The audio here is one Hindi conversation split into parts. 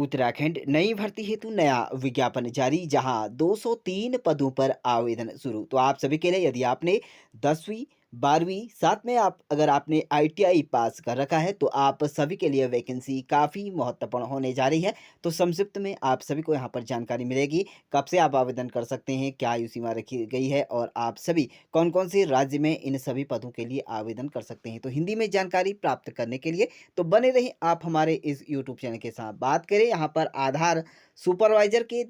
उत्तराखंड नई भर्ती हेतु नया विज्ञापन जारी, जहां 203 पदों पर आवेदन शुरू। तो आप सभी के लिए, यदि आपने 10वीं 12वीं साथ में आप अगर आपने आईटीआई पास कर रखा है, तो आप सभी के लिए वैकेंसी काफ़ी महत्वपूर्ण होने जा रही है। तो संक्षिप्त में आप सभी को यहाँ पर जानकारी मिलेगी, कब से आप आवेदन कर सकते हैं, क्या आयु सीमा रखी गई है और आप सभी कौन कौन से राज्य में इन सभी पदों के लिए आवेदन कर सकते हैं। तो हिंदी में जानकारी प्राप्त करने के लिए तो बने रहिए आप हमारे इस यूट्यूब चैनल के साथ। बात करें यहाँ पर आधार सुपरवाइजर के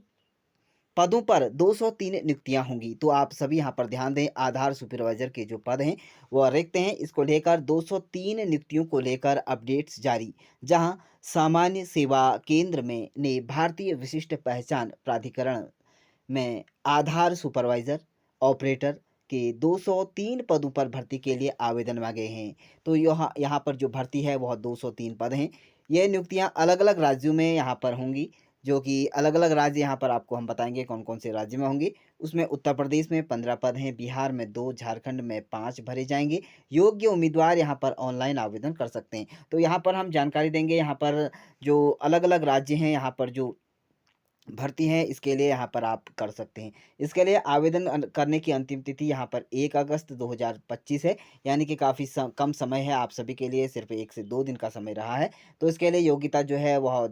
पदों पर 203 नियुक्तियां होंगी। तो आप सभी यहाँ पर ध्यान दें, आधार सुपरवाइजर के जो पद हैं वह रिक्त हैं। इसको लेकर 203 नियुक्तियों को लेकर अपडेट्स जारी, जहां सामान्य सेवा केंद्र में ने भारतीय विशिष्ट पहचान प्राधिकरण में आधार सुपरवाइजर ऑपरेटर के 203 पदों पर भर्ती के लिए आवेदन मांगे हैं। तो यहाँ यहाँ पर जो भर्ती है वह 203 पद हैं। ये नियुक्तियाँ अलग-अलग राज्यों में यहाँ पर होंगी, जो कि अलग-अलग राज्य यहाँ पर आपको हम बताएँगे कौन-कौन से राज्य में होंगी। उसमें उत्तर प्रदेश में 15 पद हैं, बिहार में 2, झारखंड में 5 भरे जाएँगे। योग्य उम्मीदवार यहाँ पर ऑनलाइन आवेदन कर सकते हैं। तो यहाँ पर हम जानकारी देंगे, यहाँ पर जो अलग-अलग राज्य हैं, यहाँ पर जो भर्ती है, इसके लिए यहाँ पर आप कर सकते हैं। इसके लिए आवेदन करने की अंतिम तिथि यहाँ पर 1 अगस्त 2025 है, यानी कि काफ़ी कम समय है आप सभी के लिए, सिर्फ 1 से 2 दिन का समय रहा है। तो इसके लिए योग्यता जो है वह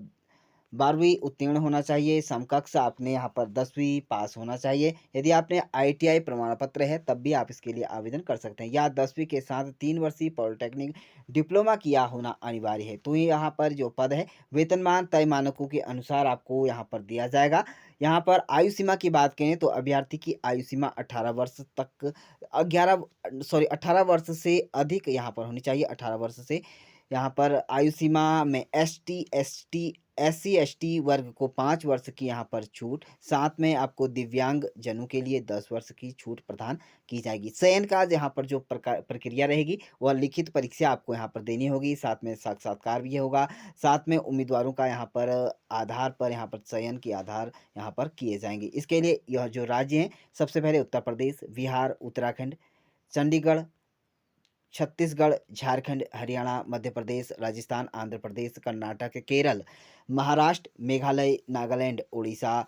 12वीं उत्तीर्ण होना चाहिए, समकक्ष आपने यहाँ पर 10वीं पास होना चाहिए। यदि आपने आईटीआई प्रमाण पत्र है तब भी आप इसके लिए आवेदन कर सकते हैं, या 10वीं के साथ 3 वर्षीय पॉलिटेक्निक डिप्लोमा किया होना अनिवार्य है। तो ये यहाँ पर जो पद है, वेतनमान तय मानकों के अनुसार आपको यहाँ पर दिया जाएगा। यहाँ पर आयु सीमा की बात करें तो अभ्यर्थी की आयु सीमा 18 वर्ष तक 18 वर्ष से अधिक यहाँ पर होनी चाहिए। 18 वर्ष से यहाँ पर आयु सीमा में एससी एसटी वर्ग को 5 वर्ष की यहाँ पर छूट, साथ में आपको दिव्यांग जनों के लिए 10 वर्ष की छूट प्रदान की जाएगी। चयन का यहाँ पर जो प्रक्रिया रहेगी वह लिखित परीक्षा आपको यहाँ पर देनी होगी, साथ में साक्षात्कार भी होगा, साथ में उम्मीदवारों का यहाँ पर आधार पर यहाँ पर चयन के आधार यहाँ पर किए जाएंगे। इसके लिए यह जो राज्य हैं, सबसे पहले उत्तर प्रदेश, बिहार, उत्तराखंड, चंडीगढ़, छत्तीसगढ़, झारखंड, हरियाणा, मध्य प्रदेश, राजस्थान, आंध्र प्रदेश, कर्नाटक, केरल, महाराष्ट्र, मेघालय, नागालैंड, उड़ीसा,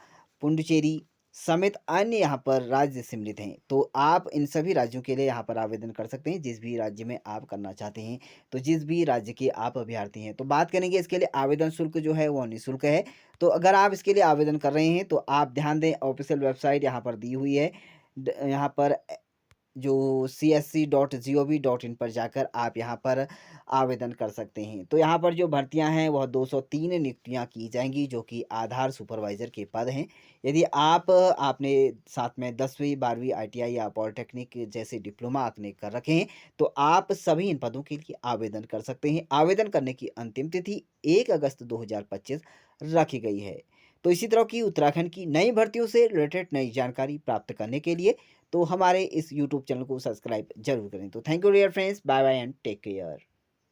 पुडुचेरी समेत अन्य यहाँ पर राज्य सम्मिलित हैं। तो आप इन सभी राज्यों के लिए यहाँ पर आवेदन कर सकते हैं, जिस भी राज्य में आप करना चाहते हैं, तो जिस भी राज्य के आप अभ्यर्थी हैं। तो बात करेंगे इसके लिए आवेदन शुल्क जो है वो निःशुल्क है। तो अगर आप इसके लिए आवेदन कर रहे हैं तो आप ध्यान दें, ऑफिशियल वेबसाइट यहाँ पर दी हुई है। यहाँ पर जो csc.gov.in पर जाकर आप यहाँ पर आवेदन कर सकते हैं। तो यहाँ पर जो भर्तियाँ हैं वह 203 नियुक्तियाँ की जाएँगी, जो कि आधार सुपरवाइज़र के पद हैं। यदि आपने साथ में 10वीं 12वीं आईटीआई या पॉलिटेक्निक जैसे डिप्लोमा आपने कर रखे हैं, तो आप सभी इन पदों के लिए आवेदन कर सकते हैं। आवेदन करने की अंतिम तिथि 1 अगस्त 2025 रखी गई है। तो इसी तरह की उत्तराखंड की नई भर्तियों से रिलेटेड नई जानकारी प्राप्त करने के लिए तो हमारे इस यूट्यूब चैनल को सब्सक्राइब जरूर करें। तो thank you dear friends, bye bye and take care.